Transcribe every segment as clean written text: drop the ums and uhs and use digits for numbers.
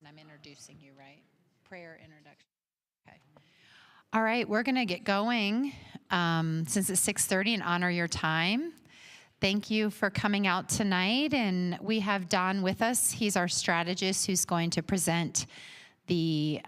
I'm introducing you, right? Prayer introduction. Okay. All right, we're going to get going since it's 6:30 and honor your time. Thank you for coming out tonight. And we have Don with us. He's our strategist who's going to present the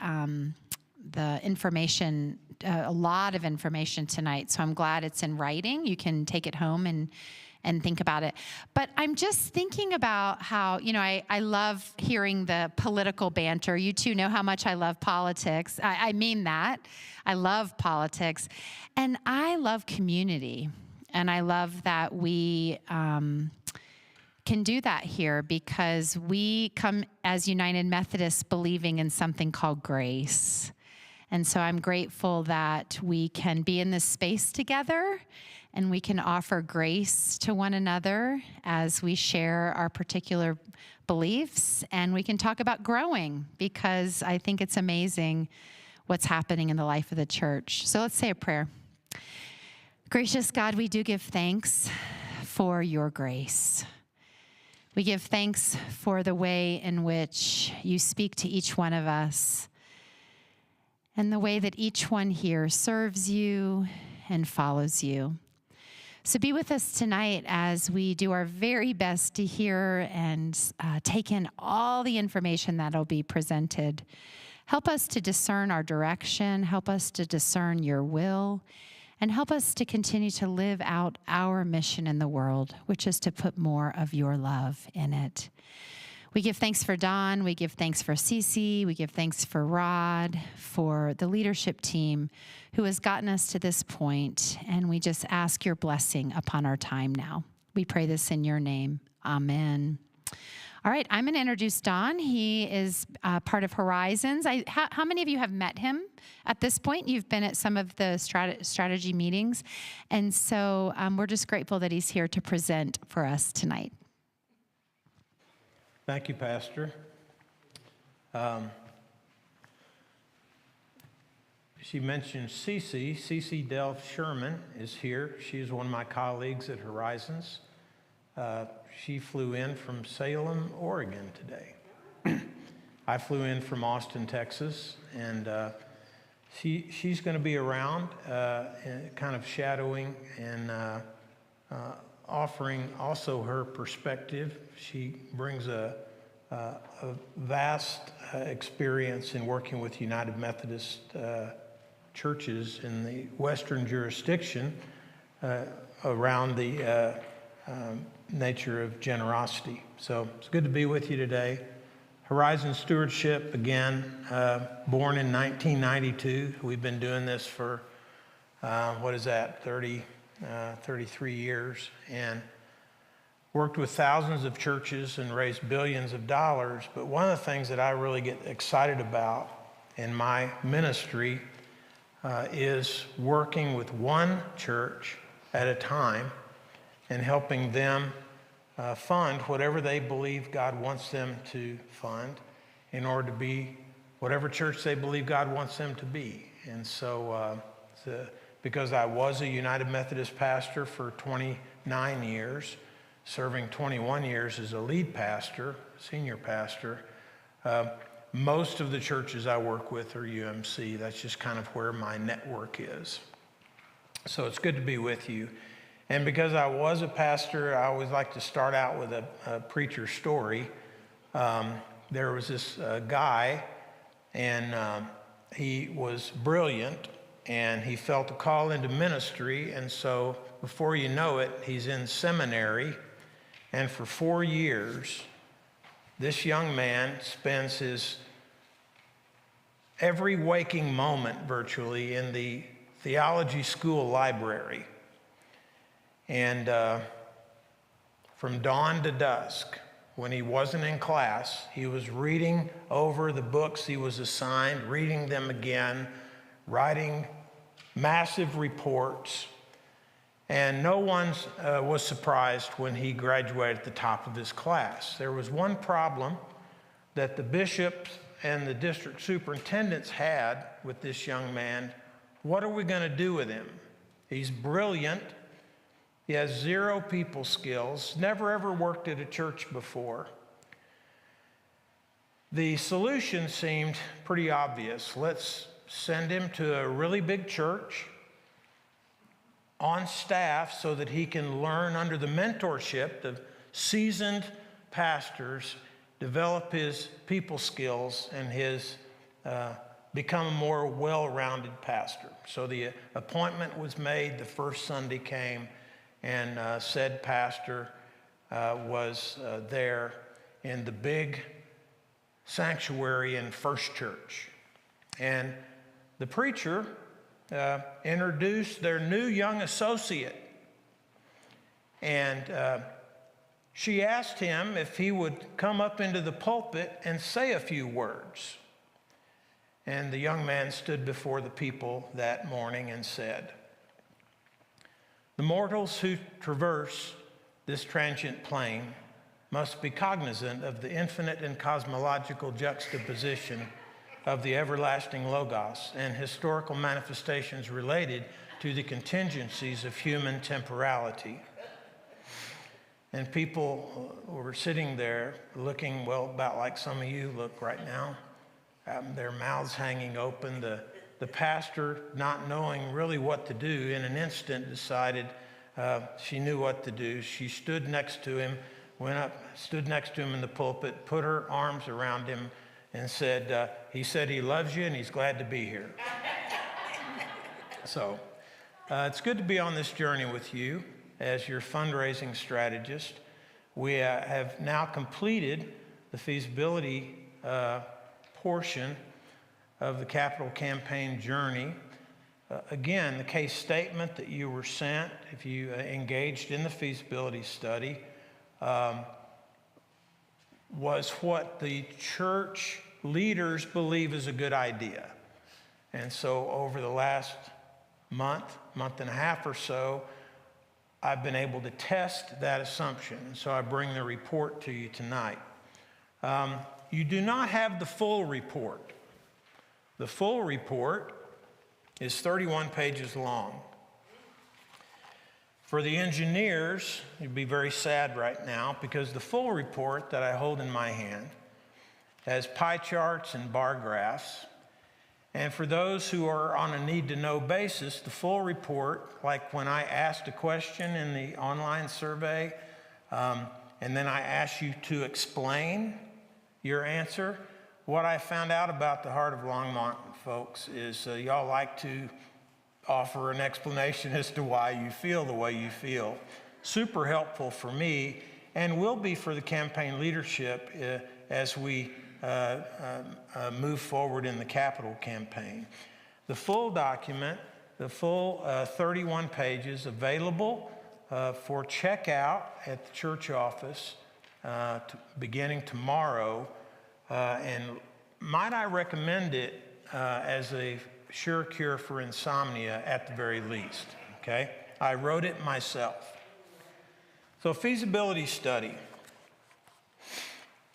information, a lot of information tonight. So I'm glad it's in writing. You can take it home and think about it. But I'm just thinking about how, I love hearing the political banter. You two know how much I love politics. I mean that. I love politics. And I love community. And I love that we can do that here because we come as United Methodists believing in something called grace. And so I'm grateful that we can be in this space together and we can offer grace to one another as we share our particular beliefs. And we can talk about growing because I think it's amazing what's happening in the life of the church. So let's say a prayer. Gracious God, we do give thanks for your grace. We give thanks for the way in which you speak to each one of us and the way that each one here serves you and follows you. So be with us tonight as we do our very best to hear and take in all the information that will be presented. Help us to discern our direction. Help us to discern your will. And help us to continue to live out our mission in the world, which is to put more of your love in it. We give thanks for Don. We give thanks for Cece. We give thanks for Rod, for the leadership team who has gotten us to this point. And we just ask your blessing upon our time now. We pray this in your name. Amen. All right, I'm going to introduce Don. He is part of Horizons. How many of you have met him at this point? You've been at some of the strategy meetings. And so we're just grateful that he's here to present for us tonight. Thank you, Pastor. She mentioned Cece. Cece Delph Sherman is here. She's one of my colleagues at Horizons. She flew in from Salem, Oregon today. I flew in from Austin, Texas, and she's going to be around, kind of shadowing and offering also her perspective. She brings a vast experience in working with United Methodist churches in the Western jurisdiction around the nature of generosity. So it's good to be with you today. Horizon Stewardship, again, born in 1992. We've been doing this for, 33 years, and worked with thousands of churches and raised billions of dollars. But one of the things that I really get excited about in my ministry is working with one church at a time and helping them fund whatever they believe God wants them to fund in order to be whatever church they believe God wants them to be. And so because I was a United Methodist pastor for 29 years, serving 21 years as a lead pastor, senior pastor, most of the churches I work with are UMC. That's just kind of where my network is. So it's good to be with you. And because I was a pastor, I always like to start out with a preacher story. There was this guy, and he was brilliant, and he felt a call into ministry. And so before you know it, he's in seminary. And for 4 years, this young man spends his every waking moment virtually in the theology school library. And from dawn to dusk, when he wasn't in class, he was reading over the books he was assigned, reading them again, writing massive reports. And no one was surprised when he graduated at the top of his class. There was one problem that the bishops and the district superintendents had with this young man. What are we going to do with him? He's brilliant. He has 0 people skills, never ever worked at a church before. The solution seemed pretty obvious. Let's send him to a really big church on staff so that he can learn under the mentorship of seasoned pastors, develop his people skills, and become a more well-rounded pastor. So the appointment was made. The first Sunday came, and said pastor was there in the big sanctuary in First Church. And the preacher introduced their new young associate. And she asked him if he would come up into the pulpit and say a few words. And the young man stood before the people that morning and said, "The mortals who traverse this transient plane must be cognizant of the infinite and cosmological juxtaposition of the everlasting Logos and historical manifestations related to the contingencies of human temporality." And people were sitting there looking, well, about like some of you look right now, their mouths hanging open. The pastor, not knowing really what to do, in an instant decided she knew what to do. She stood next to him, went up, stood next to him in the pulpit, put her arms around him, and said, he said he loves you and he's glad to be here. So it's good to be on this journey with you as your fundraising strategist. We have now completed the feasibility portion of the capital campaign journey. Again, the case statement that you were sent, if you engaged in the feasibility study, was what the church leaders believe is a good idea. And so over the last month and a half or so, I've been able to test that assumption. So I bring the report to you tonight. You do not have the full report. The full report is 31 pages long. For the engineers, you'd be very sad right now because the full report that I hold in my hand has pie charts and bar graphs. And for those who are on a need-to-know basis, the full report, like when I asked a question in the online survey, and then I asked you to explain your answer, what I found out about the Heart of Longmont folks is y'all like to offer an explanation as to why you feel the way you feel. Super helpful for me and will be for the campaign leadership as we move forward in the capital campaign. The full document, the full 31 pages available for checkout at the church office beginning tomorrow. And might I recommend it as a sure cure for insomnia at the very least, okay? I wrote it myself. So feasibility study.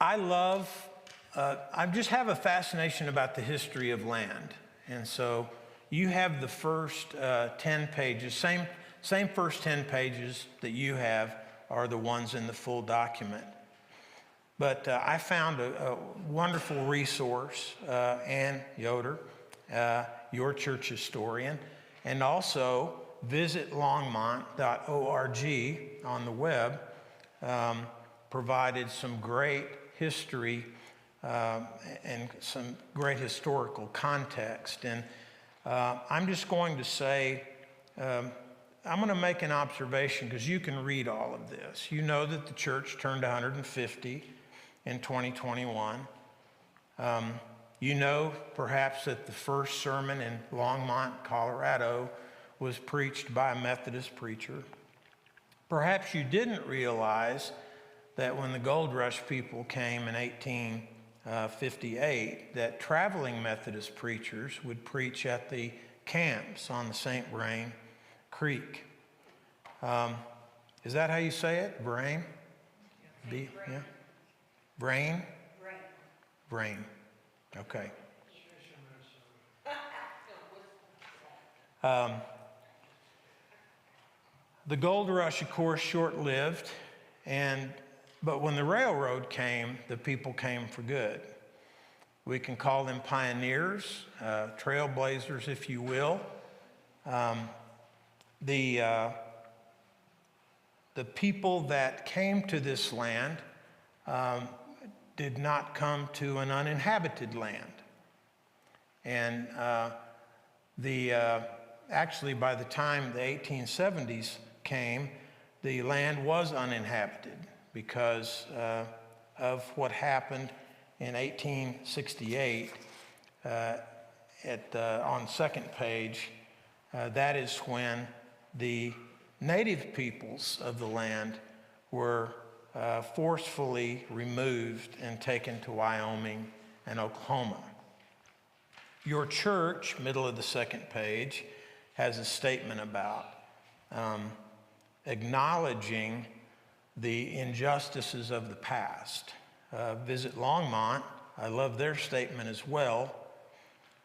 I just have a fascination about the history of land. And so you have the first 10 pages, same first 10 pages that you have are the ones in the full document. But I found a wonderful resource, Ann Yoder, your church historian, and also visit longmont.org on the web, provided some great history and some great historical context. And I'm just going to say, I'm going to make an observation because you can read all of this. You know that the church turned 150 in 2021. You know perhaps that the first sermon in Longmont, Colorado was preached by a Methodist preacher. Perhaps you didn't realize that when the gold rush people came in 1858, that traveling Methodist preachers would preach at the camps on the St. Vrain Creek. Is that how you say it? Vrain? B, yeah? Vrain? Vrain. Okay. The gold rush, of course, short-lived, but when the railroad came, the people came for good. We can call them pioneers, trailblazers, if you will. The people that came to this land did not come to an uninhabited land. And actually, by the time the 1870s came, the land was uninhabited because of what happened in 1868. On second page, that is when the native peoples of the land were forcefully removed and taken to Wyoming and Oklahoma. Your church, middle of the second page, has a statement about acknowledging the injustices of the past. Visit Longmont. I love their statement as well.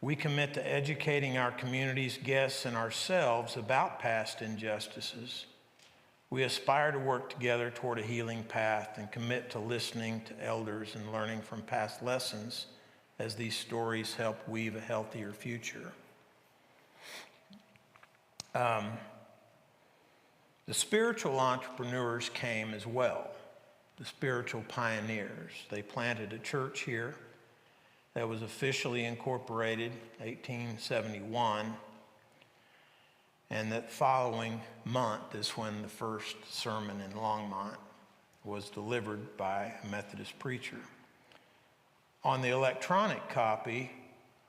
We commit to educating our communities, guests, and ourselves about past injustices. We aspire to work together toward a healing path and commit to listening to elders and learning from past lessons as these stories help weave a healthier future. The spiritual entrepreneurs came as well, the spiritual pioneers. They planted a church here that was officially incorporated 1871, and that following month is when the first sermon in Longmont was delivered by a Methodist preacher. On the electronic copy,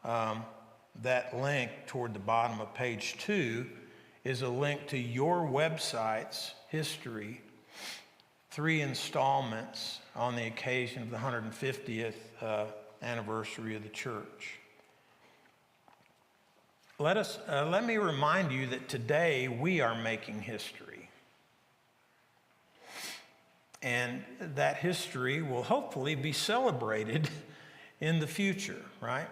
that link toward the bottom of page 2 is a link to your website's history, 3 installments on the occasion of the 150th anniversary of the church. Let me remind you that today we are making history. And that history will hopefully be celebrated in the future, right?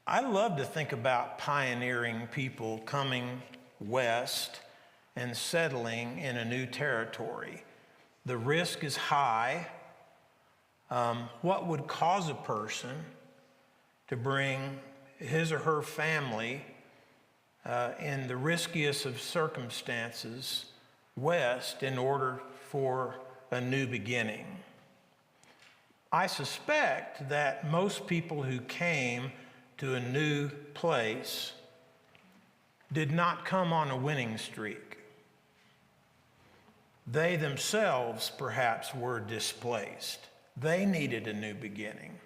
I love to think about pioneering people coming west and settling in a new territory. The risk is high. What would cause a person to bring his or her family in the riskiest of circumstances west in order for a new beginning? I suspect that most people who came to a new place did not come on a winning streak. They themselves perhaps were displaced. They needed a new beginning.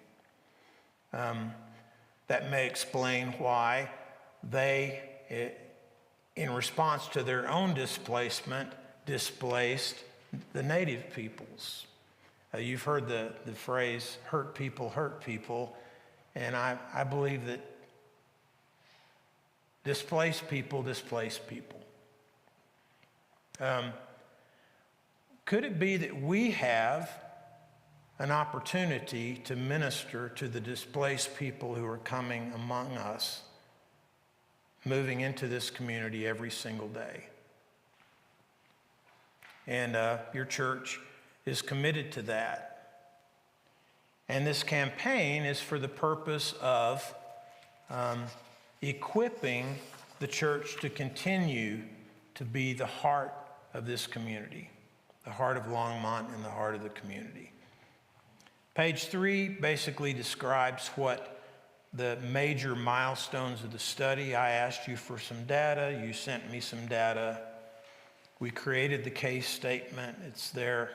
That may explain why they, in response to their own displacement, displaced the native peoples. You've heard the phrase, hurt people, and I believe that displaced people displace people. Could it be that we have an opportunity to minister to the displaced people who are coming among us, moving into this community every single day? And your church is committed to that. And this campaign is for the purpose of equipping the church to continue to be the heart of this community, the heart of Longmont and the heart of the community. Page 3 basically describes what the major milestones of the study. I asked you for some data. You sent me some data. We created the case statement. It's there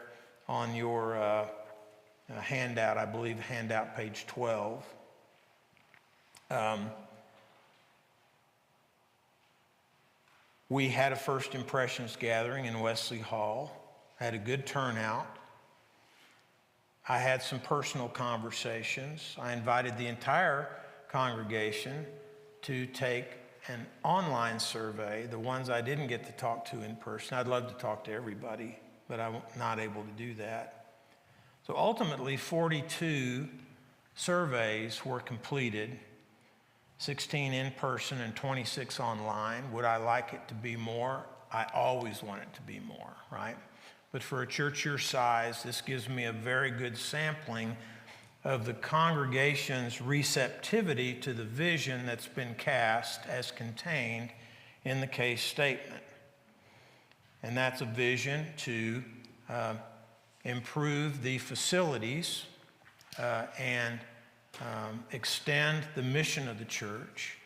on your handout, I believe, handout page 12. We had a first impressions gathering in Wesley Hall, had a good turnout. I had some personal conversations. I invited the entire congregation to take an online survey, the ones I didn't get to talk to in person. I'd love to talk to everybody, but I'm not able to do that. So ultimately, 42 surveys were completed, 16 in person and 26 online. Would I like it to be more? I always want it to be more, right? But for a church your size, this gives me a very good sampling of the congregation's receptivity to the vision that's been cast as contained in the case statement. And that's a vision to improve the facilities and extend the mission of the church,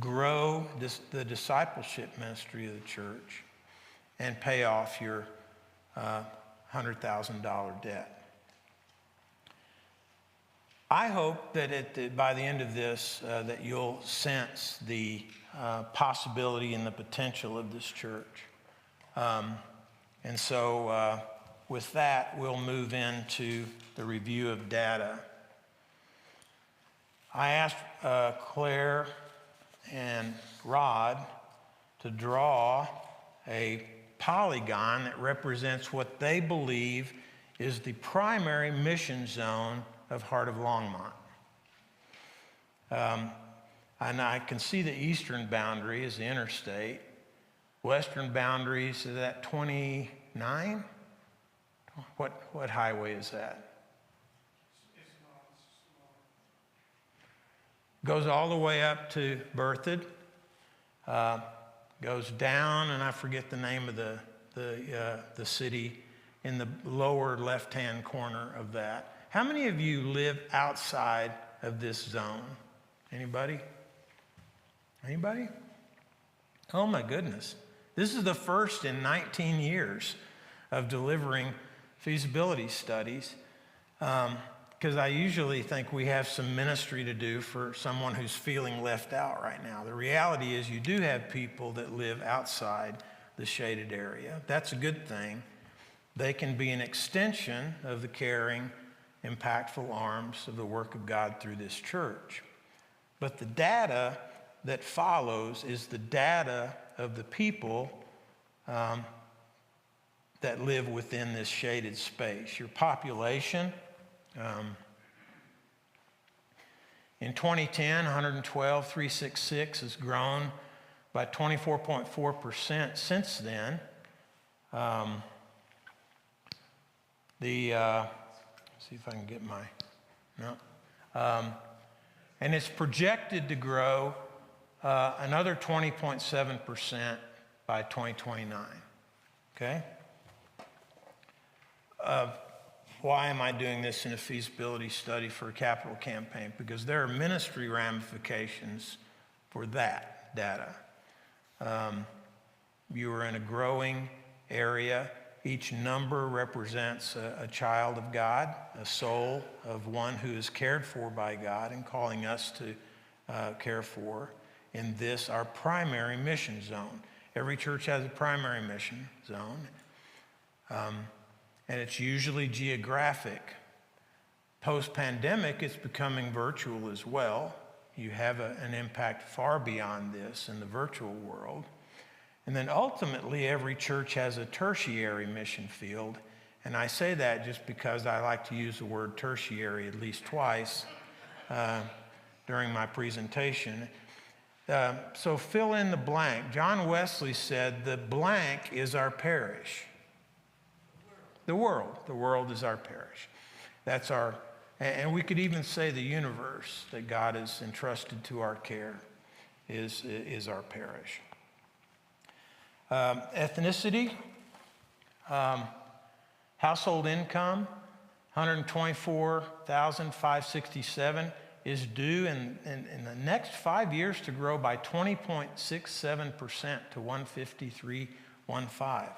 grow the discipleship ministry of the church, and pay off your $100,000 debt. I hope that by the end of this that you'll sense the possibility and the potential of this church. And so with that, we'll move into the review of data. I asked Claire and Rod to draw a polygon that represents what they believe is the primary mission zone of Heart of Longmont. And I can see the eastern boundary is the interstate. Western boundaries is at 29? What highway is that? Goes all the way up to Berthoud, goes down, and I forget the name of the city in the lower left-hand corner of that. How many of you live outside of this zone? Anybody? Anybody? Oh my goodness. This is the first in 19 years of delivering feasibility studies. Because I usually think we have some ministry to do for someone who's feeling left out right now. The reality is you do have people that live outside the shaded area. That's a good thing. They can be an extension of the caring, impactful arms of the work of God through this church. But the data that follows is the data of the people that live within this shaded space. Your population, in 2010, 112,366 has grown by 24.4% since then. See if I can get my, no. And it's projected to grow another 20.7% by 2029, okay? Why am I doing this in a feasibility study for a capital campaign? Because there are ministry ramifications for that data. You are in a growing area. Each number represents a child of God, a soul of one who is cared for by God and calling us to care for in this, our primary mission zone. Every church has a primary mission zone. And it's usually geographic. Post-pandemic, it's becoming virtual as well. You have an impact far beyond this in the virtual world. And then ultimately, every church has a tertiary mission field. And I say that just because I like to use the word tertiary at least twice during my presentation. So fill in the blank. John Wesley said, the blank is our parish. The world. The world is our parish. That's our, and we could even say the universe that God has entrusted to our care is our parish. Ethnicity, household income, 124,567 is due in the next 5 years to grow by 20.67% to 153.15.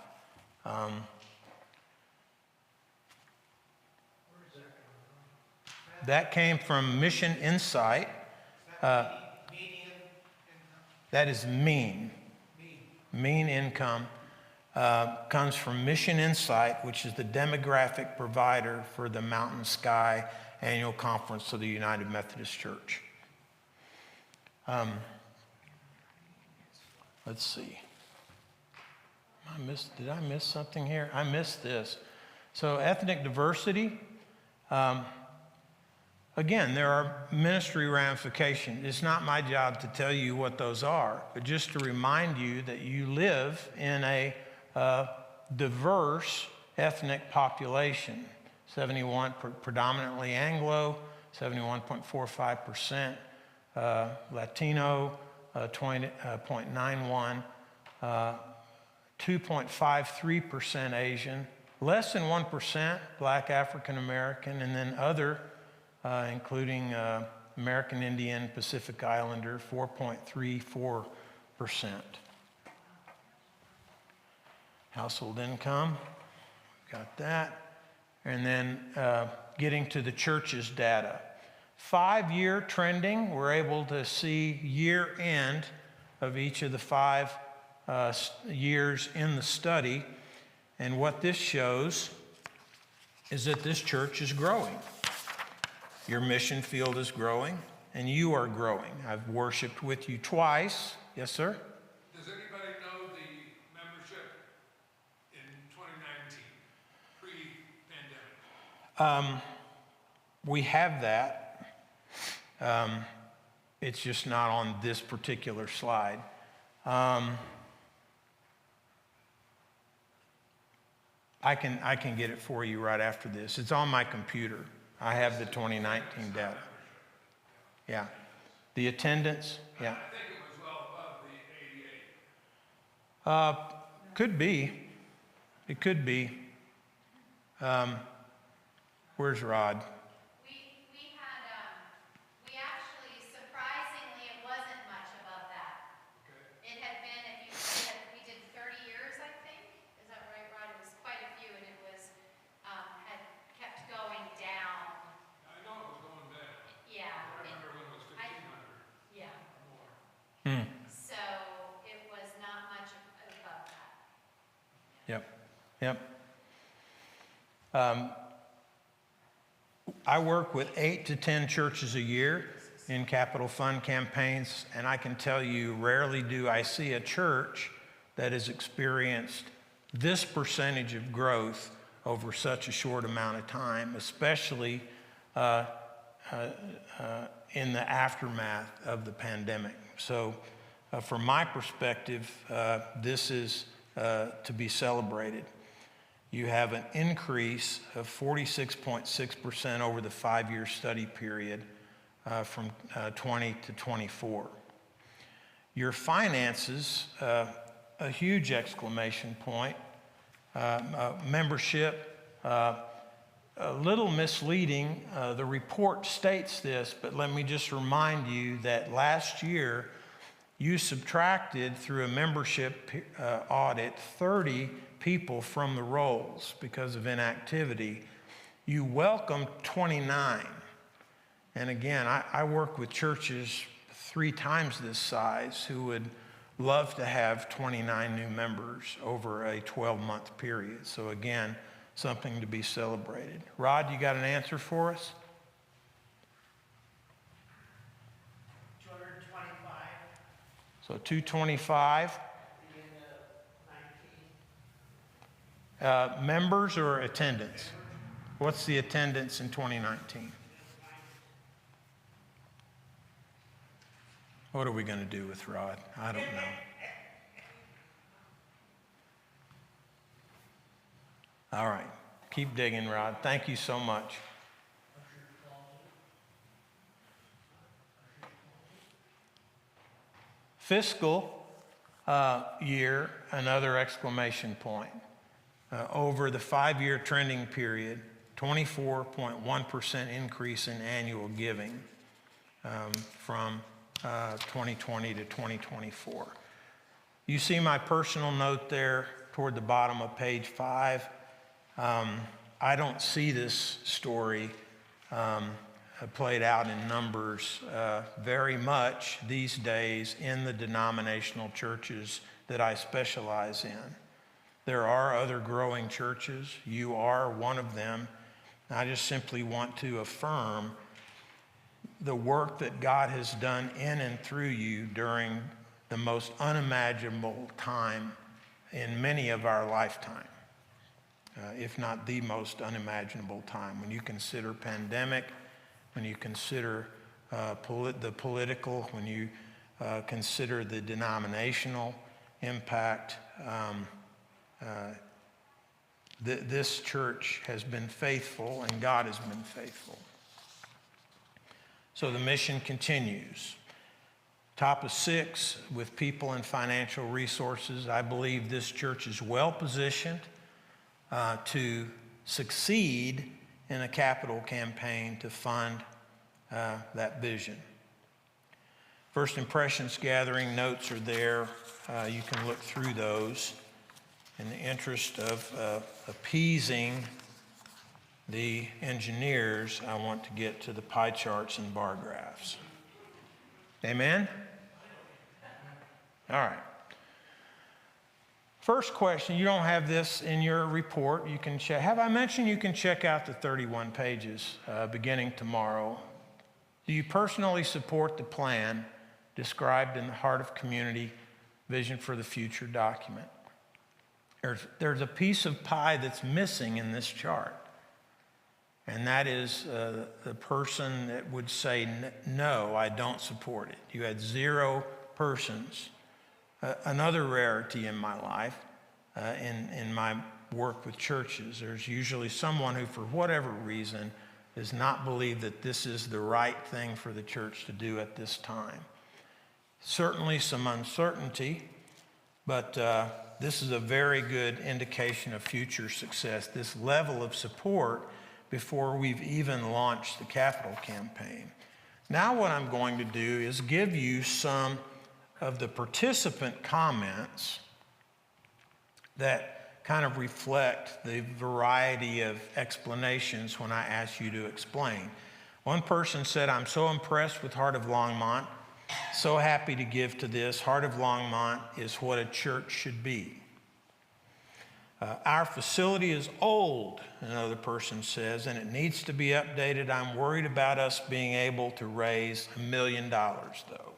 That came from Mission Insight. That is mean. Mean income comes from Mission Insight, which is the demographic provider for the Mountain Sky Annual Conference of the United Methodist Church. Let's see. Did I miss something here? I missed this. So ethnic diversity. Again, there are ministry ramifications. It's not my job to tell you what those are, but just to remind you that you live in a diverse ethnic population. 71 predominantly Anglo, 71.45%, Latino, 20.91, 2.53% Asian, less than 1% Black African American, and then other, including American Indian, Pacific Islander, 4.34%. Household income, got that. And then getting to the church's data. 5-year trending, we're able to see year end of each of the 5 years in the study. And what this shows is that this church is growing. Your mission field is growing, and you are growing. I've worshiped with you twice. Yes, sir? Does anybody know the membership in 2019, pre-pandemic? We have that. It's just not on this particular slide. I can get it for you right after this. It's on my computer. I have the 2019 data. Yeah. The attendance, yeah. I think it was well above the 88. Could be. It could be. Where's Rod? We actually, surprisingly, it wasn't much above that. Okay. It had been, we did 30 years, I think. Is that right, Rod? It was quite a few, and it was, had kept going down. I know it was going down. Yeah. I remember when it was 1,500 Yeah. or more. So it was not much above that. Yep. Yep. I work with 8 to 10 churches a year in capital fund campaigns, and I can tell you, rarely do I see a church that has experienced this percentage of growth over such a short amount of time, especially in the aftermath of the pandemic. So from my perspective, this is to be celebrated. You have an increase of 46.6% over the 5-year study period from 20 to 24. Your finances, a huge exclamation point. Membership, a little misleading. The report states this, but let me just remind you that last year you subtracted through a membership audit 30 people from the rolls because of inactivity. You welcomed 29. And again, I work with churches 3 times this size who would love to have 29 new members over a 12-month period. So again, something to be celebrated. Rod, you got an answer for us? 225. So 225. Members or attendance? What's the attendance in 2019? What are we going to do with Rod? I don't know. All right. Keep digging, Rod. Thank you so much. Fiscal year, another exclamation point. Over the 5-year trending period, 24.1% increase in annual giving from 2020 to 2024. You see my personal note there toward the bottom of page 5. I don't see this story played out in numbers very much these days in the denominational churches that I specialize in. There are other growing churches. You are one of them. I just simply want to affirm the work that God has done in and through you during the most unimaginable time in many of our lifetime, if not the most unimaginable time. When you consider pandemic, when you consider the political, when you consider the denominational impact, this church has been faithful, and God has been faithful. So the mission continues. Top of 6 with people and financial resources. I believe this church is well positioned to succeed in a capital campaign to fund that vision. First impressions gathering notes are there. You can look through those. In the interest of appeasing the engineers, I want to get to the pie charts and bar graphs. Amen? All right. First question, you don't have this in your report. You can check. Have I mentioned you can check out the 31 pages beginning tomorrow? Do you personally support the plan described in the Heart of Community Vision for the Future document? There's a piece of pie that's missing in this chart, and that is the person that would say, no, I don't support it. You had 0 persons. Another rarity in my life, in my work with churches, there's usually someone who, for whatever reason, does not believe that this is the right thing for the church to do at this time. Certainly some uncertainty, but this is a very good indication of future success, this level of support before we've even launched the capital campaign. Now what I'm going to do is give you some of the participant comments that kind of reflect the variety of explanations when I ask you to explain. One person said, I'm so impressed with Heart of Longmont, so happy to give to this. Heart of Longmont is what a church should be. Our facility is old, another person says, and it needs to be updated. I'm worried about us being able to raise $1 million, though.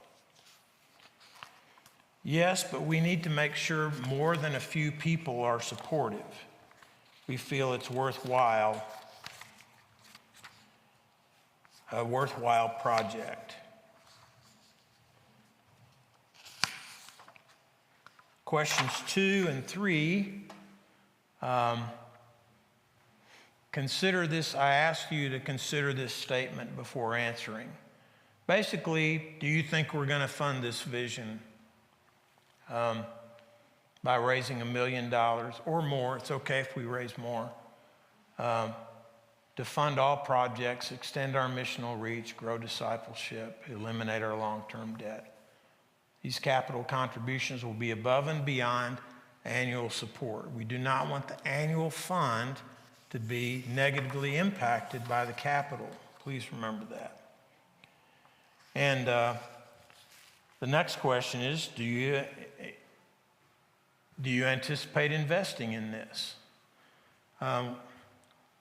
Yes, but we need to make sure more than a few people are supportive. We feel it's worthwhile, a worthwhile project. Questions 2 and 3. Consider this. I ask you to consider this statement before answering. Basically, do you think we're going to fund this vision by raising $1 million or more? It's okay if we raise more. To fund all projects, extend our missional reach, grow discipleship, eliminate our long-term debt. These capital contributions will be above and beyond annual support. We do not want the annual fund to be negatively impacted by the capital. Please remember that. And the next question is, do you anticipate investing in this?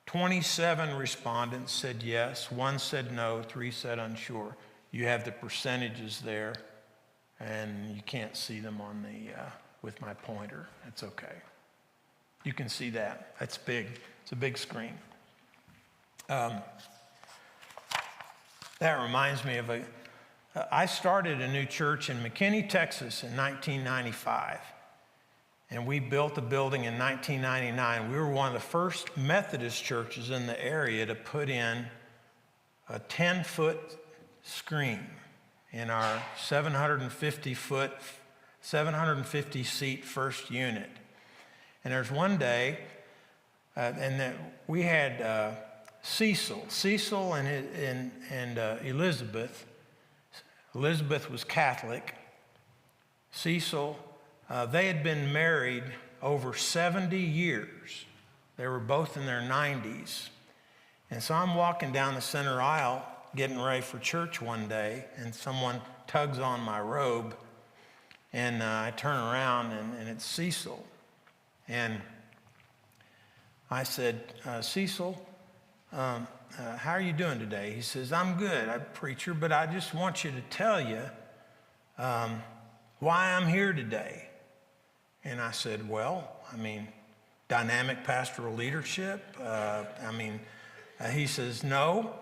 27 respondents said yes, 1 said no, 3 said unsure. You have the percentages there, and you can't see them on the with my pointer. That's okay. You can see that. That's big. It's a big screen. That reminds me of I started a new church in McKinney, Texas in 1995. And we built a building in 1999. We were one of the first Methodist churches in the area to put in a 10-foot screen in our 750-seat first unit. And there's one day, we had Cecil and Elizabeth. Elizabeth was Catholic. Cecil, they had been married over 70 years. They were both in their 90s. And so I'm walking down the center aisle, getting ready for church one day, and someone tugs on my robe, and I turn around, and it's Cecil. And I said, Cecil, how are you doing today? He says, I'm good, I'm a preacher, but I just want you to tell you why I'm here today. And I said, well, dynamic pastoral leadership. He says, no.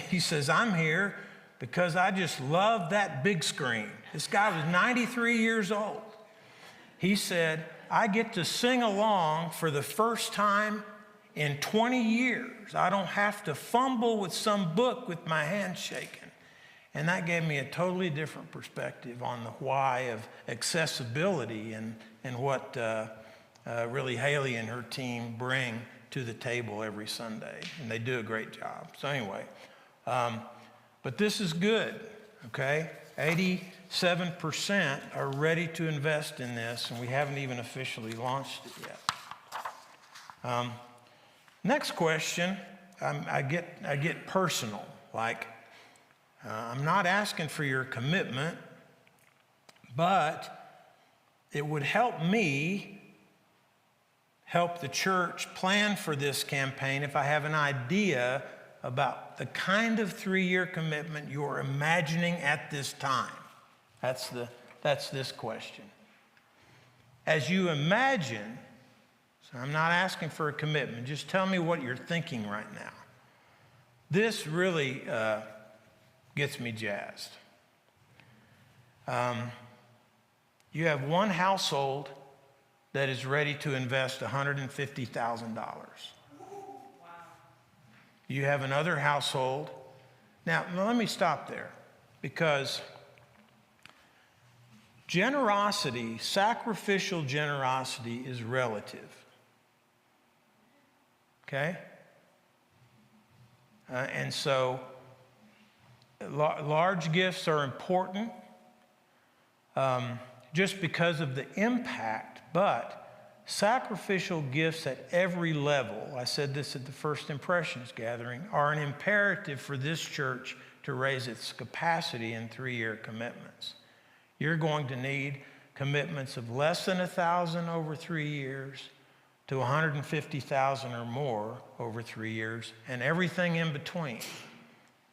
He says, I'm here because I just love that big screen. This guy was 93 years old. He said, I get to sing along for the first time in 20 years. I don't have to fumble with some book with my hand shaking. And that gave me a totally different perspective on the why of accessibility and what really Haley and her team bring to the table every Sunday. And they do a great job. So anyway, but this is good, okay? 87% are ready to invest in this, and we haven't even officially launched it yet. Next question, I get personal, like, I'm not asking for your commitment, but it would help me help the church plan for this campaign if I have an idea about the kind of 3-year commitment you're imagining at this time. That's this question. As you imagine, so I'm not asking for a commitment, just tell me what you're thinking right now. This really gets me jazzed. You have one household that is ready to invest $150,000. You have another household. Now, let me stop there, because generosity, sacrificial generosity, is relative. Okay? And so large gifts are important just because of the impact, but sacrificial gifts at every level, I said this at the First Impressions gathering, are an imperative for this church to raise its capacity in 3-year commitments. You're going to need commitments of less than $1,000 over 3 years to $150,000 or more over 3 years, and everything in between,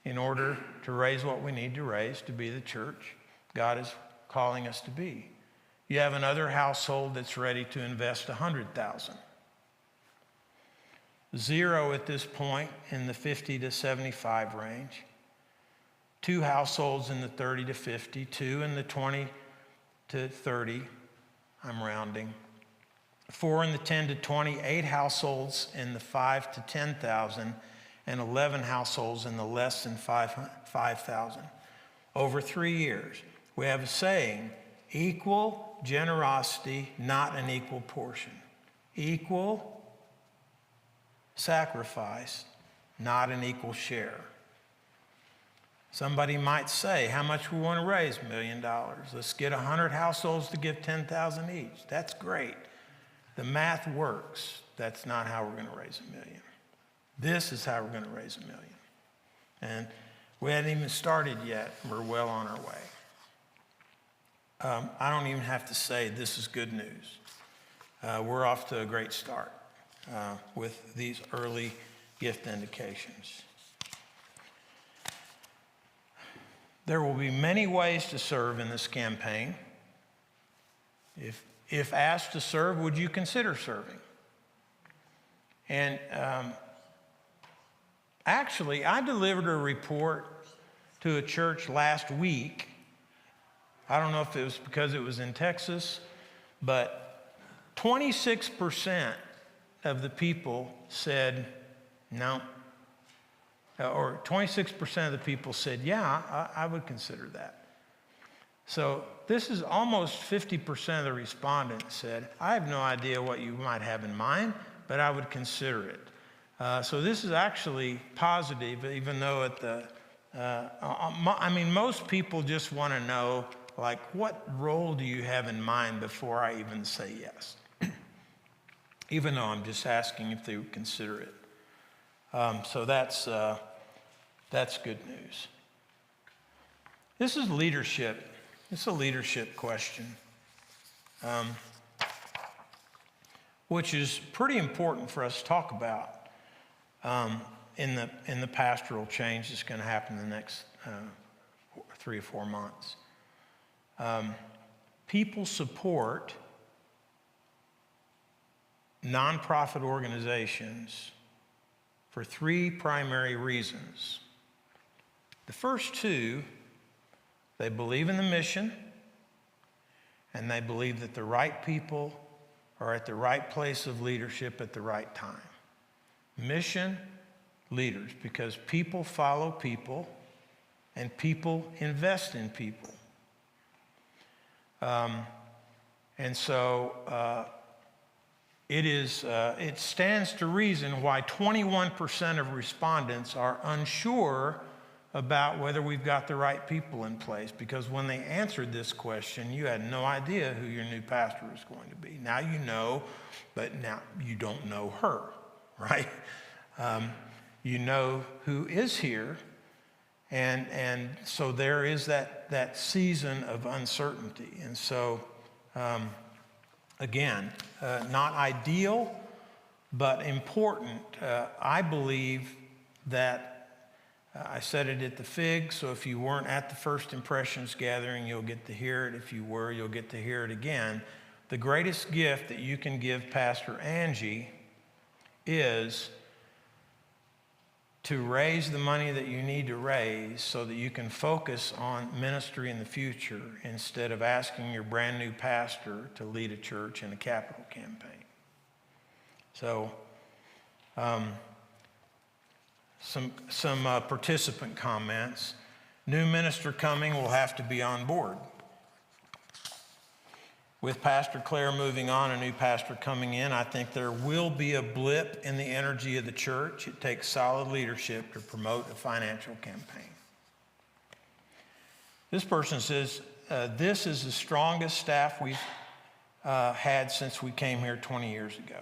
in order to raise what we need to raise to be the church God is calling us to be. You have another household that's ready to invest $100,000. 0 at this point in the 50 to 75 range. 2 households in the 30 to 50, 2 in the 20 to 30, I'm rounding. 4 in the 10 to 20, 8 households in the 5 to 10,000, and 11 households in the less than 5,000. Over 3 years, we have a saying, equal generosity, not an equal portion. Equal sacrifice, not an equal share. Somebody might say, how much we want to raise? $1 million. Let's get 100 households to give $10,000 each. That's great. The math works. That's not how we're going to raise $1 million. This is how we're going to raise $1 million. And we hadn't even started yet. We're well on our way. I don't even have to say this is good news. We're off to a great start with these early gift indications. There will be many ways to serve in this campaign. If asked to serve, would you consider serving? And actually, I delivered a report to a church last week. I don't know if it was because it was in Texas, but 26% of the people said no. Or 26% of the people said, yeah, I would consider that. So this is almost 50% of the respondents said, I have no idea what you might have in mind, but I would consider it. So this is actually positive, even though at the, most people just want to know, like, what role do you have in mind before I even say yes? Even though I'm just asking if they would consider it. So that's good news. This is leadership. It's a leadership question, which is pretty important for us to talk about in the pastoral change that's going to happen in the next 3 or 4 months. People support nonprofit organizations for 3 primary reasons. The first 2, they believe in the mission, and they believe that the right people are at the right place of leadership at the right time. Mission, leaders, because people follow people, and people invest in people. And so it stands to reason why 21% of respondents are unsure about whether we've got the right people in place, because when they answered this question, you had no idea who your new pastor was going to be. Now you know, but now you don't know her, right? You know who is here, and so there is that season of uncertainty. And so, again, not ideal, but important. I believe that I said it at the FIG, so if you weren't at the First Impressions gathering, you'll get to hear it. If you were, you'll get to hear it again. The greatest gift that you can give Pastor Angie is to raise the money that you need to raise so that you can focus on ministry in the future instead of asking your brand new pastor to lead a church in a capital campaign. So, some participant comments. New minister coming will have to be on board. With Pastor Claire moving on, a new pastor coming in, I think there will be a blip in the energy of the church. It takes solid leadership to promote a financial campaign. This person says, this is the strongest staff we've had since we came here 20 years ago.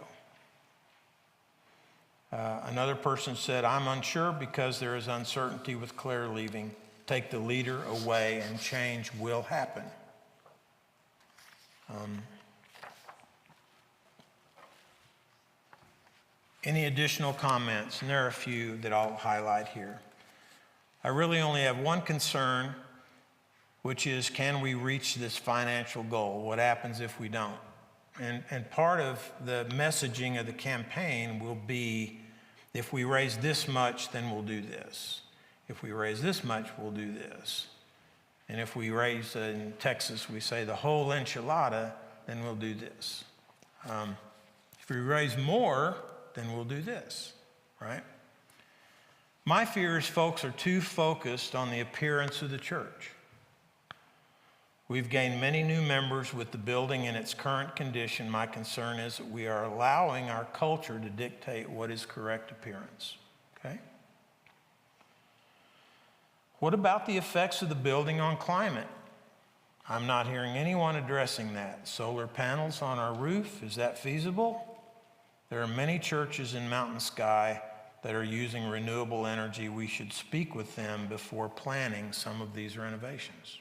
Another person said, I'm unsure because there is uncertainty with Claire leaving. Take the leader away and change will happen. Any additional comments? And there are a few that I'll highlight here. I really only have one concern, which is, can we reach this financial goal? What happens if we don't? And part of the messaging of the campaign will be, if we raise this much, then we'll do this. If we raise this much, we'll do this. And if we raise, in Texas, we say the whole enchilada, then we'll do this. If we raise more, then we'll do this, right? My fear is folks are too focused on the appearance of the church. We've gained many new members with the building in its current condition. My concern is that we are allowing our culture to dictate what is correct appearance, okay? What about the effects of the building on climate? I'm not hearing anyone addressing that. Solar panels on our roof, is that feasible? There are many churches in Mountain Sky that are using renewable energy. We should speak with them before planning some of these renovations.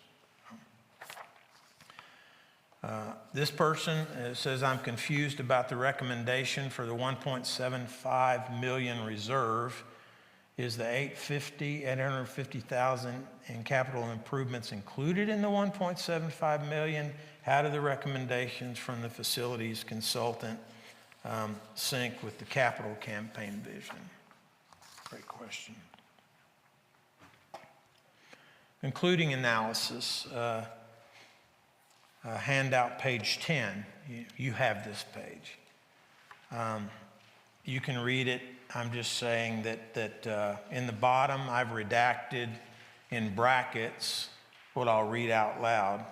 This person says, I'm confused about the recommendation for the 1.75 million reserve. Is the 850,000 in capital improvements included in the 1.75 million? How do the recommendations from the facilities consultant sync with the capital campaign vision? Great question. Concluding analysis, handout page 10. You have this page. You can read it. I'm just saying that in the bottom, I've redacted in brackets what I'll read out loud.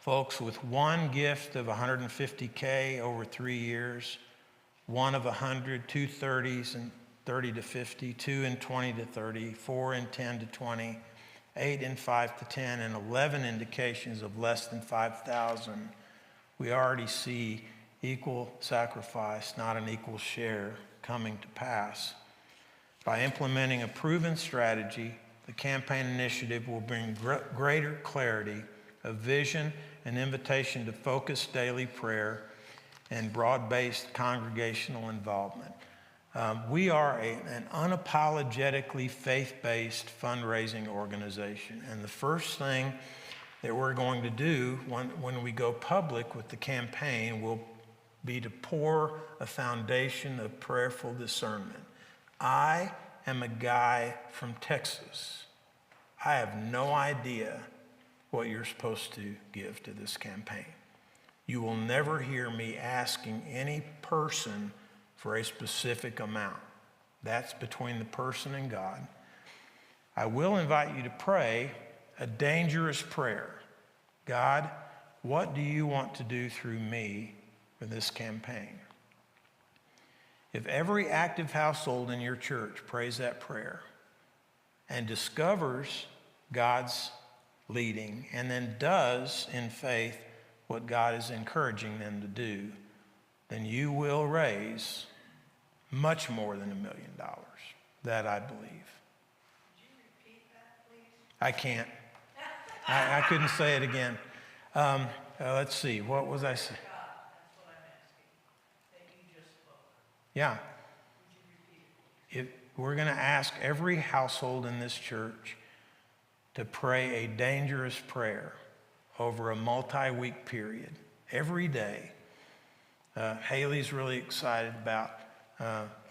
Folks, with one gift of $150K over 3 years, one of 100, 2 30s and 30 to 50, 2 and 20 to 30, 4 and 10 to 20, 8 and 5 to 10, and 11 indications of less than 5,000, we already see equal sacrifice, not an equal share, coming to pass. By implementing a proven strategy, the campaign initiative will bring greater clarity of vision, an invitation to focused daily prayer, and broad-based congregational involvement. We are an unapologetically faith-based fundraising organization, and the first thing that we're going to do when we go public with the campaign will be to pour a foundation of prayerful discernment. I am a guy from Texas. I have no idea what you're supposed to give to this campaign. You will never hear me asking any person for a specific amount. That's between the person and God. I will invite you to pray a dangerous prayer. God, what do you want to do through me for this campaign? If every active household in your church prays that prayer and discovers God's leading and then does in faith what God is encouraging them to do, then you will raise much more than $1 million. That I believe. Could you repeat that, please? I can't. I couldn't say it again. Let's see. What was I saying? God, that's what I'm asking, that you just spoke. Yeah. Would you repeat it, please? We're going to ask every household in this church to pray a dangerous prayer over a multi-week period, every day. Haley's really excited about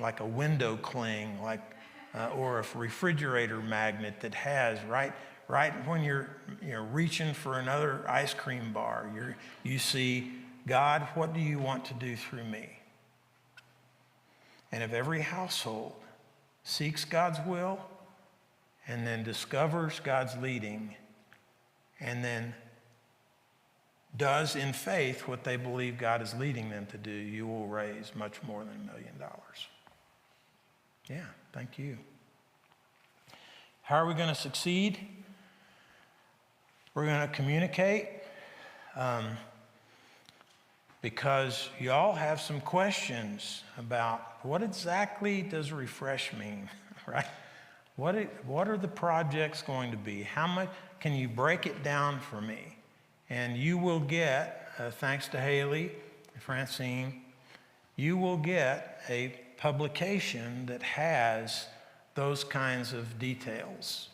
like a window cling, or a refrigerator magnet that has right when you're reaching for another ice cream bar, you see, God, what do you want to do through me? And if every household seeks God's will and then discovers God's leading and then does in faith what they believe God is leading them to do, you will raise much more than $1 million. Yeah, thank you. How are we going to succeed? We're going to communicate because y'all have some questions about what exactly does refresh mean, right? What are the projects going to be? How much can you break it down for me? And you will get, thanks to Haley and Francine, you will get a publication that has those kinds of details.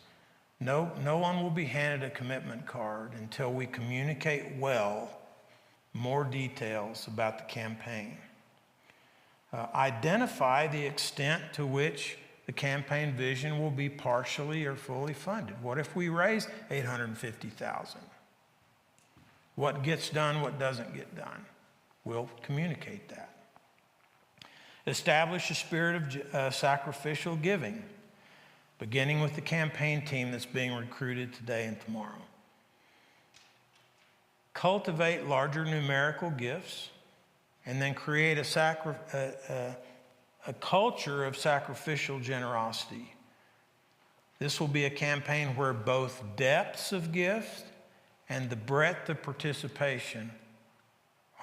No one will be handed a commitment card until we communicate well more details about the campaign. Identify the extent to which the campaign vision will be partially or fully funded. What if we raise $850,000? What gets done, what doesn't get done? We'll communicate that. Establish a spirit of sacrificial giving, beginning with the campaign team that's being recruited today and tomorrow. Cultivate larger numerical gifts, and then create a culture of sacrificial generosity. This will be a campaign where both depths of gift and the breadth of participation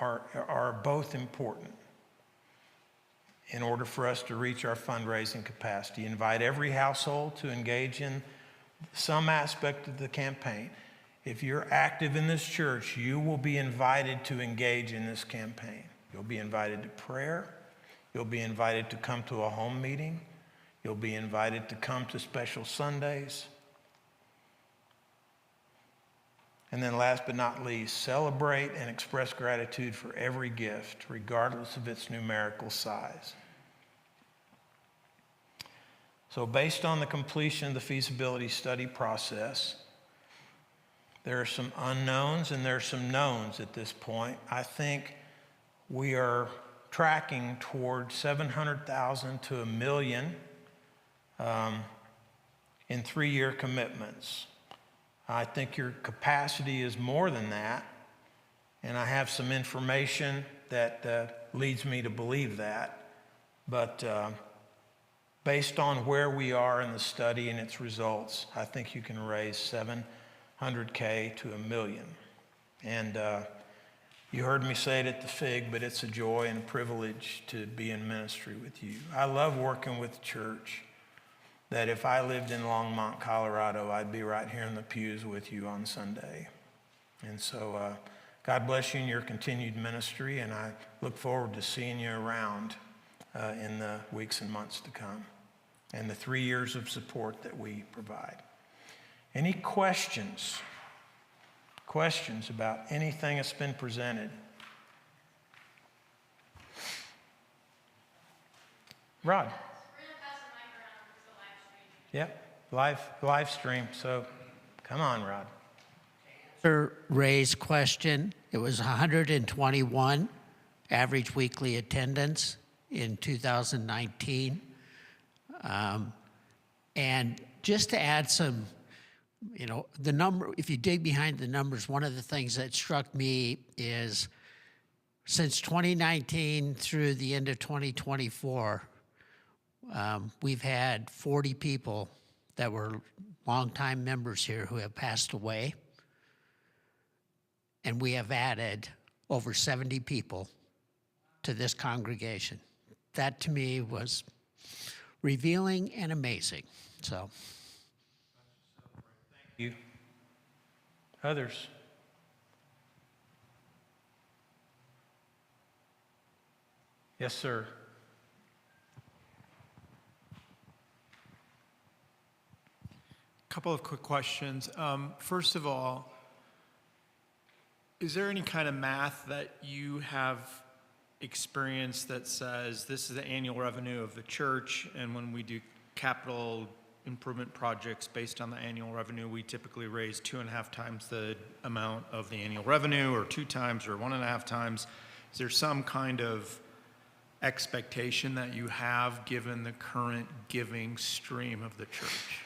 are both important in order for us to reach our fundraising capacity. Invite every household to engage in some aspect of the campaign. If you're active in this church, you will be invited to engage in this campaign. You'll be invited to prayer. You'll be invited to come to a home meeting. You'll be invited to come to special Sundays. And then last but not least, celebrate and express gratitude for every gift, regardless of its numerical size. So based on the completion of the feasibility study process, there are some unknowns and there are some knowns at this point. I think we are tracking toward $700,000 to $1 million in 3-year commitments. I think your capacity is more than that, and I have some information that leads me to believe that. But based on where we are in the study and its results, I think you can raise $700K to $1 million. And you heard me say it at the FIG, but it's a joy and a privilege to be in ministry with you. I love working with the church. That if I lived in Longmont, Colorado, I'd be right here in the pews with you on Sunday. And so God bless you in your continued ministry, and I look forward to seeing you around in the weeks and months to come, and the 3 years of support that we provide. Any questions? Questions about anything that's been presented? Rod? Yep, live stream. So come on, Rod. Ray's question. It was 121 average weekly attendance in 2019. And just to add some, the number, if you dig behind the numbers, one of the things that struck me is since 2019 through the end of 2024, we've had 40 people that were longtime members here who have passed away. And we have added over 70 people to this congregation. That to me was revealing and amazing. So, Thank you. Others? Yes, sir. Couple of quick questions. First of all, is there any kind of math that you have experienced that says this is the annual revenue of the church, and when we do capital improvement projects based on the annual revenue, we typically raise 2.5 times the amount of the annual revenue, or 2 times, or 1.5 times? Is there some kind of expectation that you have given the current giving stream of the church?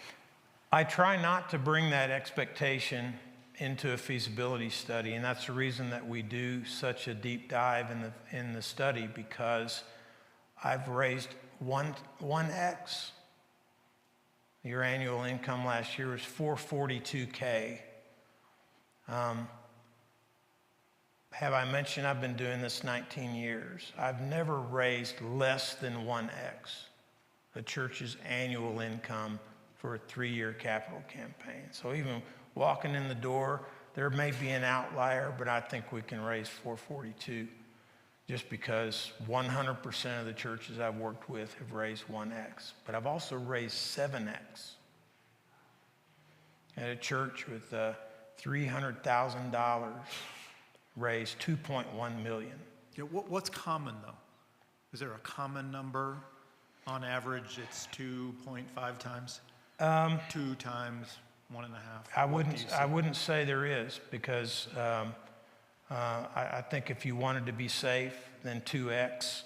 I try not to bring that expectation into a feasibility study, and that's the reason that we do such a deep dive in the study, because I've raised 1x. Your annual income last year was $442K. Have I mentioned I've been doing this 19 years? I've never raised less than 1x the church's annual income for a 3-year capital campaign. So even walking in the door, there may be an outlier, but I think we can raise 442 just because 100% of the churches I've worked with have raised 1x. But I've also raised 7x at a church with $300,000, raised $2.1 million. Yeah, what's common, though? Is there a common number? On average, it's 2.5 times? 2 times, 1.5? I wouldn't say there is, because I think if you wanted to be safe, then 2x.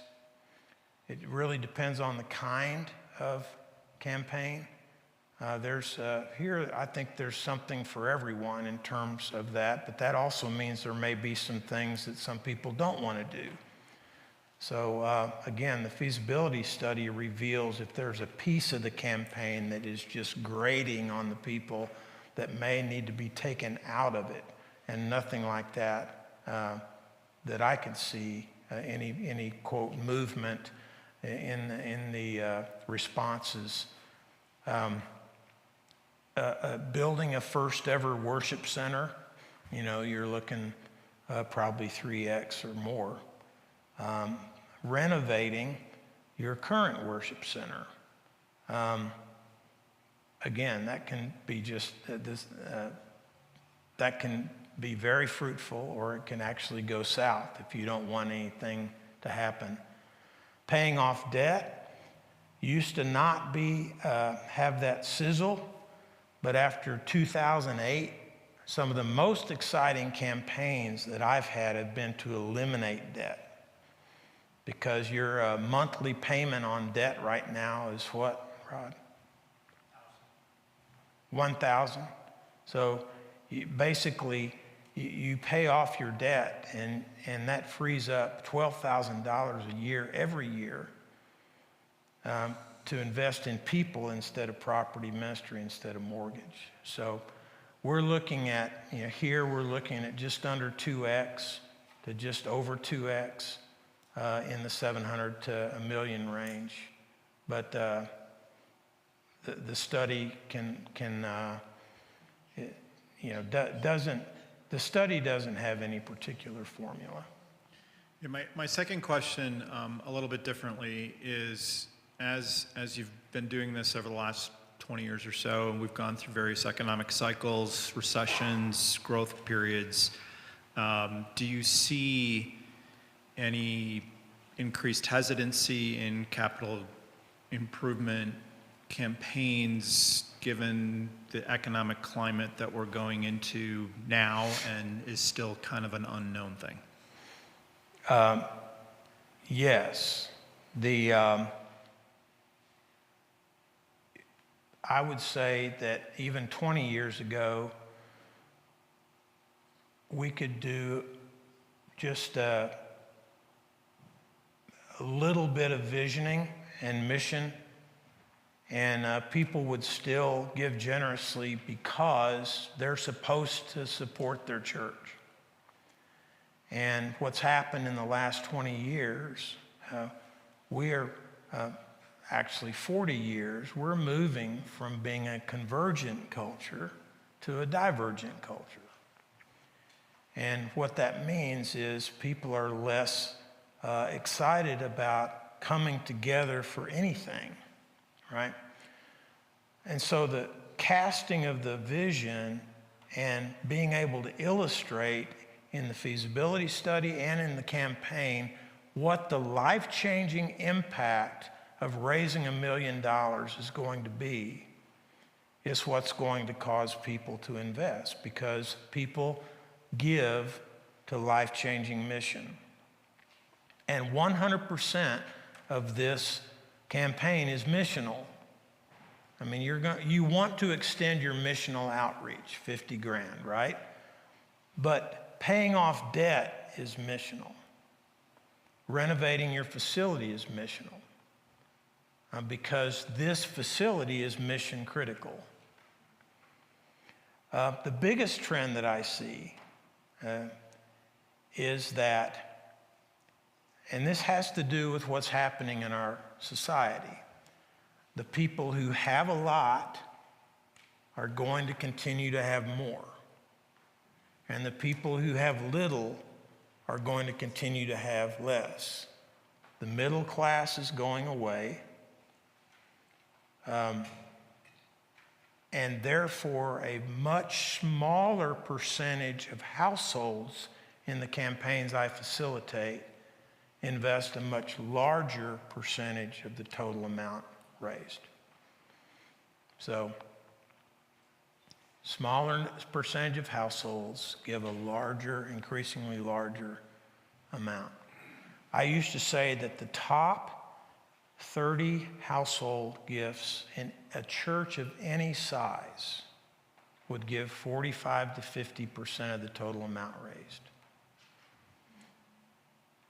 It really depends on the kind of campaign. Here, I think there's something for everyone in terms of that, but that also means there may be some things that some people don't want to do. So again, the feasibility study reveals if there's a piece of the campaign that is just grating on the people that may need to be taken out of it, and nothing like that that I could see any quote movement in the responses. Building a first ever worship center, you're looking probably 3x or more. Renovating your current worship center. Again, that can be that can be very fruitful, or it can actually go south if you don't want anything to happen. Paying off debt used to not have that sizzle, but after 2008, some of the most exciting campaigns that I've had have been to eliminate debt. Because your monthly payment on debt right now is what, Rod? $1,000. So you pay off your debt, and that frees up $12,000 a year every year to invest in people instead of property, ministry instead of mortgage. So we're looking at, here we're looking at just under 2x to just over 2x. In the 700 to a million range, but the study the study doesn't have any particular formula. Yeah, my second question, a little bit differently, is as you've been doing this over the last 20 years or so, and we've gone through various economic cycles, recessions, growth periods, do you see any increased hesitancy in capital improvement campaigns given the economic climate that we're going into now and is still kind of an unknown thing? Yes. I would say that even 20 years ago, we could do just a little bit of visioning and mission, and people would still give generously because they're supposed to support their church. And what's happened in the last 20 years, we are actually 40 years, we're moving from being a convergent culture to a divergent culture. And what that means is people are less excited about coming together for anything, right? And so the casting of the vision and being able to illustrate in the feasibility study and in the campaign what the life-changing impact of raising $1 million is going to be is what's going to cause people to invest, because people give to life-changing mission. And 100% of this campaign is missional. I mean, you want to extend your missional outreach, 50 grand, right? But paying off debt is missional. Renovating your facility is missional, because this facility is mission critical. The biggest trend that I see is that, and this has to do with what's happening in our society, the people who have a lot are going to continue to have more. And the people who have little are going to continue to have less. The middle class is going away. And therefore, a much smaller percentage of households in the campaigns I facilitate invest a much larger percentage of the total amount raised. So, smaller percentage of households give a larger, increasingly larger amount. I used to say that the top 30 household gifts in a church of any size would give 45 to 50% of the total amount raised.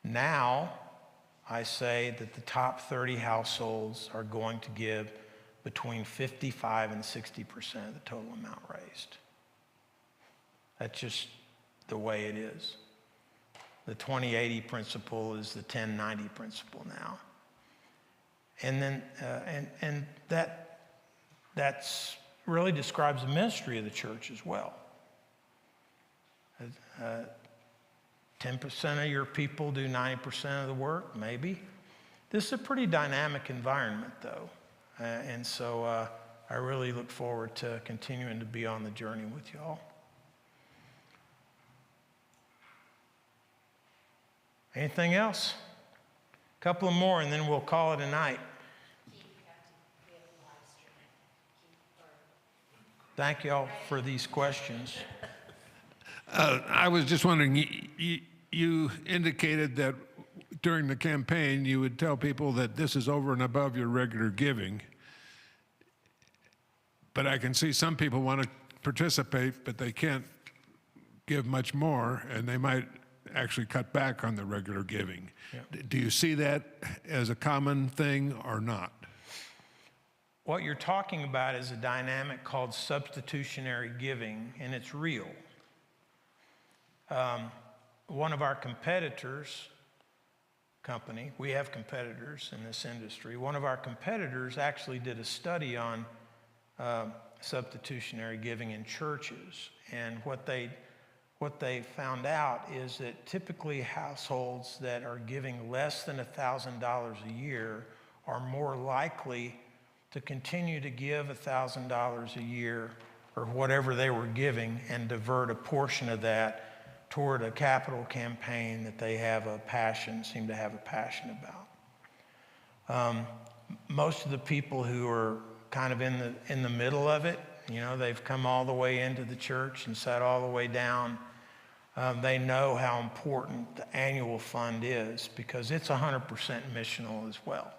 Now, I say that the top 30 households are going to give between 55 and 60% of the total amount raised. That's just the way it is. The 20/80 principle is the 10/90 principle now. And then, that's really describes the ministry of the church as well. 10% of your people do 90% of the work, maybe. This is a pretty dynamic environment, though. And so I really look forward to continuing to be on the journey with y'all. Anything else? A couple of more, and then we'll call it a night. Thank y'all for these questions. I was just wondering, you indicated that during the campaign you would tell people that this is over and above your regular giving. But I can see some people want to participate, but they can't give much more, and they might actually cut back on the regular giving. Yeah. Do you see that as a common thing or not? What you're talking about is a dynamic called substitutionary giving, and it's real. One of our competitors, company, we have competitors in this industry, one of our competitors actually did a study on substitutionary giving in churches. And what they found out is that typically households that are giving less than $1,000 a year are more likely to continue to give $1,000 a year or whatever they were giving and divert a portion of that toward a capital campaign that they seem to have a passion about. Most of the people who are kind of in the middle of it, they've come all the way into the church and sat all the way down. They know how important the annual fund is because it's 100% missional as well.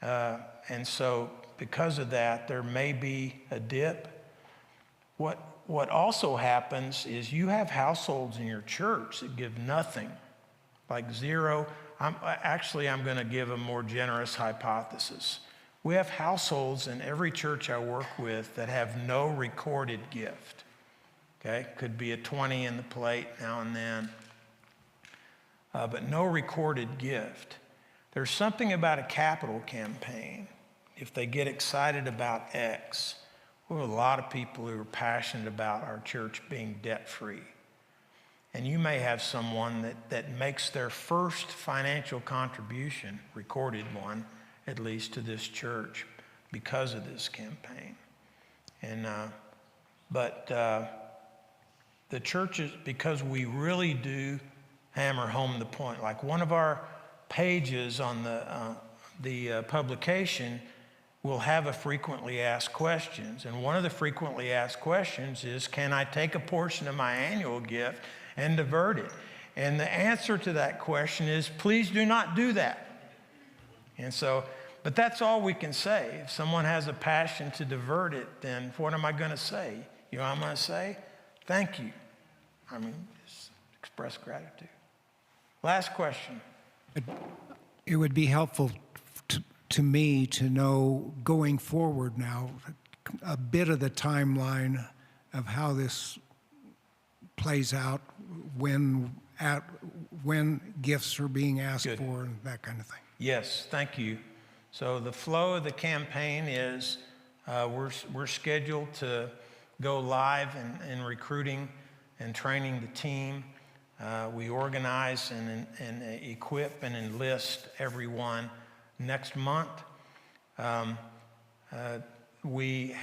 And so because of that, there may be a dip. What also happens is you have households in your church that give nothing, like zero. I'm going to give a more generous hypothesis. We have households in every church I work with that have no recorded gift. Okay, could be a 20 in the plate now and then, but no recorded gift. There's something about a capital campaign. If they get excited about X, we have a lot of people who are passionate about our church being debt-free. And you may have someone that makes their first financial contribution, recorded one, at least to this church, because of this campaign. And but the churches, because we really do hammer home the point. Like one of our pages on the publication will have a frequently asked questions. And one of the frequently asked questions is, can I take a portion of my annual gift and divert it? And the answer to that question is, please do not do that. And so, but that's all we can say. If someone has a passion to divert it, then what am I going to say? You know what I'm going to say? Thank you. I mean, just express gratitude. Last question. It would be helpful to me to know going forward now a bit of the timeline of how this plays out, when gifts are being asked Good. for and that kind of thing. Yes, thank you. So the flow of the campaign is we're scheduled to go live in recruiting and training the team. We organize and equip and enlist everyone next month. We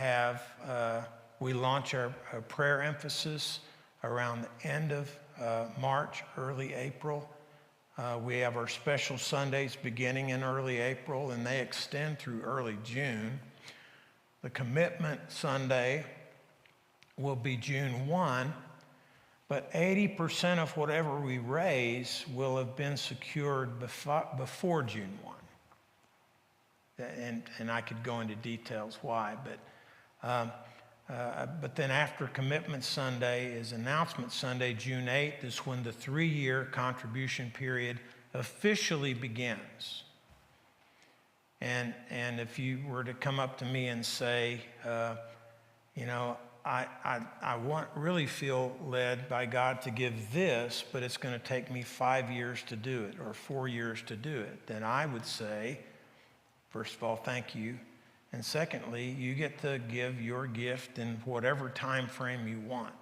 launch our prayer emphasis around the end of March, early April. We have our special Sundays beginning in early April, and they extend through early June. The commitment Sunday will be June 1, but 80% of whatever we raise will have been secured before June 1. And I could go into details why, but then after Commitment Sunday is Announcement Sunday, June 8th, is when the 3-year contribution period officially begins. And if you were to come up to me and say, I really feel led by God to give this, but it's going to take me 5 years to do it or 4 years to do it, then I would say, first of all, thank you. And secondly, you get to give your gift in whatever time frame you want.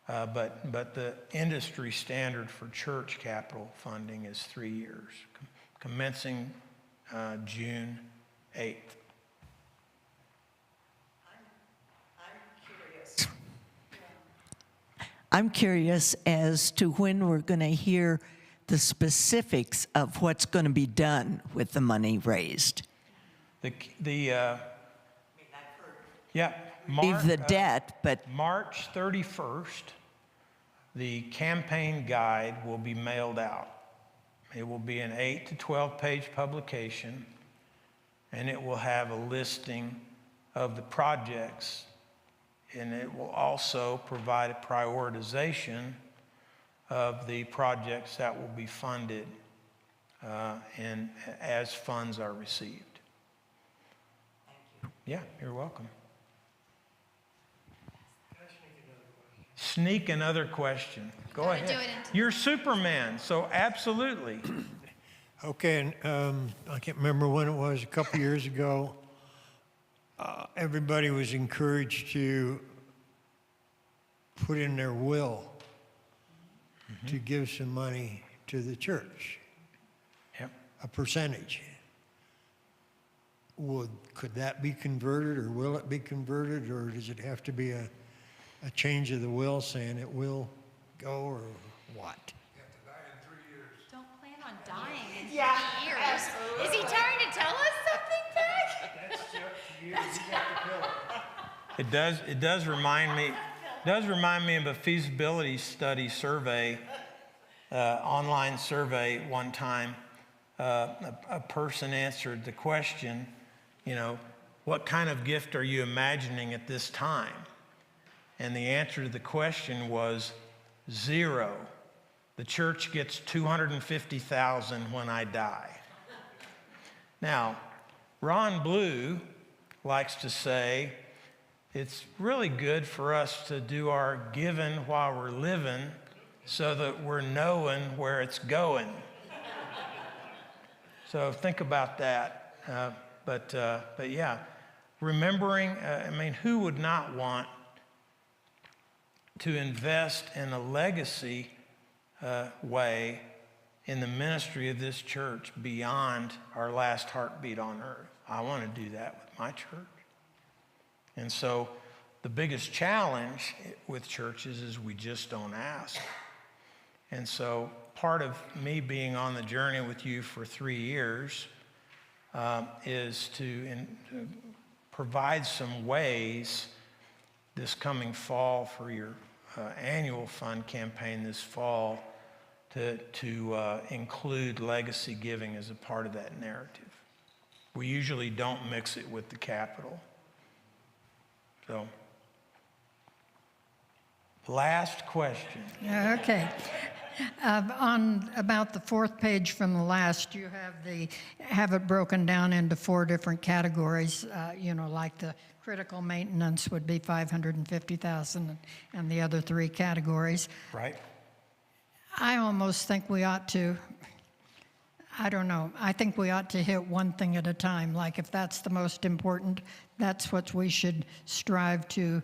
But the industry standard for church capital funding is 3 years, commencing June 8th. I'm curious as to when we're going to hear the specifics of what's going to be done with the money raised. Leave the debt, but March 31st, the campaign guide will be mailed out. It will be an 8 to 12 page publication, and it will have a listing of the projects, and it will also provide a prioritization of the projects that will be funded and as funds are received. Thank you. Yeah, you're welcome. Sneak another question. Go ahead. Do it into You're Superman, so absolutely. Okay, and I can't remember when it was, a couple years ago, everybody was encouraged to put in their will to give some money to the church, Yep. a percentage. Could that be converted, or will it be converted, or does it have to be a change of the will saying it will go, or what? Don't plan on dying in 3 years. Is he trying to tell us something, Doug? That's up to you. You got the pillow. It does remind me of a feasibility study survey, online survey one time, a person answered the question, what kind of gift are you imagining at this time? And the answer to the question was 0. The church gets $250,000 when I die. Now, Ron Blue likes to say, it's really good for us to do our giving while we're living so that we're knowing where it's going. So think about that. But yeah, remembering, who would not want to invest in a legacy way in the ministry of this church beyond our last heartbeat on earth? I want to do that with my church. And so the biggest challenge with churches is we just don't ask. And so part of me being on the journey with you for 3 years is to provide some ways this coming fall for your annual fund campaign this fall to include legacy giving as a part of that narrative. We usually don't mix it with the capital. So, last question. Okay. On about the 4th page from the last, you have it broken down into 4 different categories. Like the critical maintenance would be $550,000, and the other 3 categories. Right. I almost think we ought to. I don't know. I think we ought to hit one thing at a time. Like if that's the most important, that's what we should strive to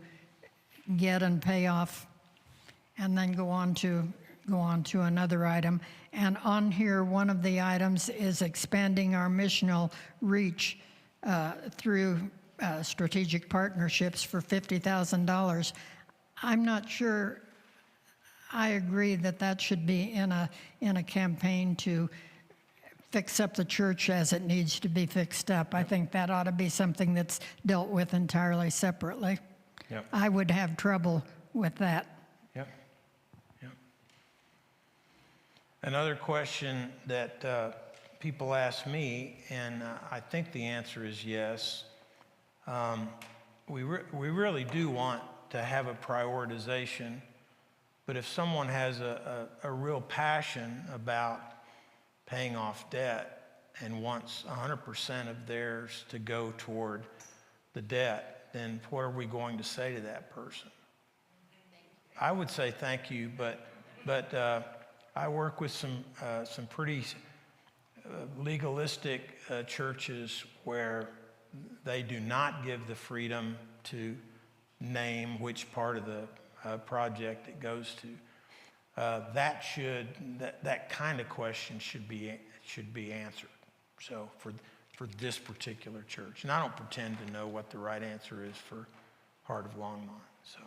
get and pay off, and then go on to another item. And on here, one of the items is expanding our missional reach through strategic partnerships for $50,000. I'm not sure I agree that should be in a campaign to fix up the church as it needs to be fixed up. I think that ought to be something that's dealt with entirely separately. Yep. I would have trouble with that. Yep. Another question that people ask me, and I think the answer is yes. We really do want to have a prioritization, but if someone has a real passion about paying off debt and wants 100% of theirs to go toward the debt, then what are we going to say to that person? I would say thank you, but I work with some pretty legalistic churches where they do not give the freedom to name which part of the project it goes to. That kind of question should be answered. So for this particular church, and I don't pretend to know what the right answer is for Heart of Longmont. So,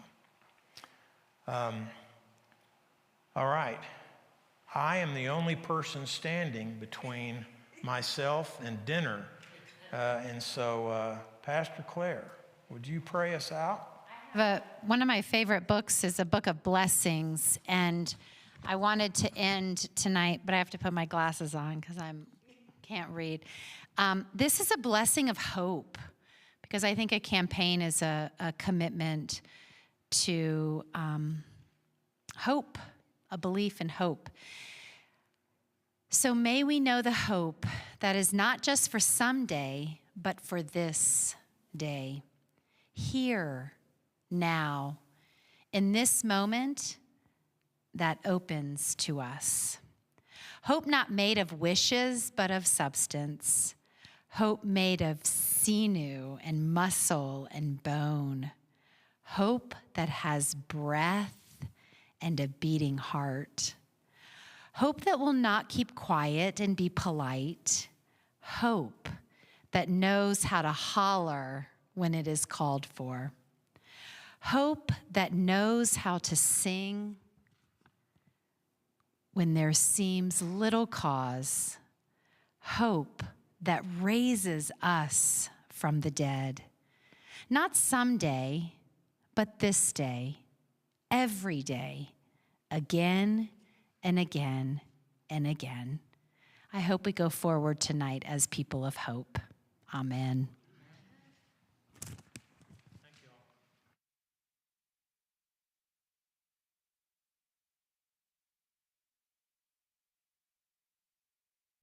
all right, I am the only person standing between myself and dinner, and so Pastor Claire, would you pray us out? One of my favorite books is a book of blessings, and I wanted to end tonight, but I have to put my glasses on because I can't read. This is a blessing of hope, because I think a campaign is a commitment to hope, a belief in hope. So may we know the hope that is not just for someday, but for this day. Here, now, in this moment that opens to us. Hope not made of wishes, but of substance. Hope made of sinew and muscle and bone. Hope that has breath and a beating heart. Hope that will not keep quiet and be polite. Hope that knows how to holler when it is called for. Hope that knows how to sing when there seems little cause. Hope that raises us from the dead. Not someday, but this day, every day, again and again and again. I hope we go forward tonight as people of hope. Amen.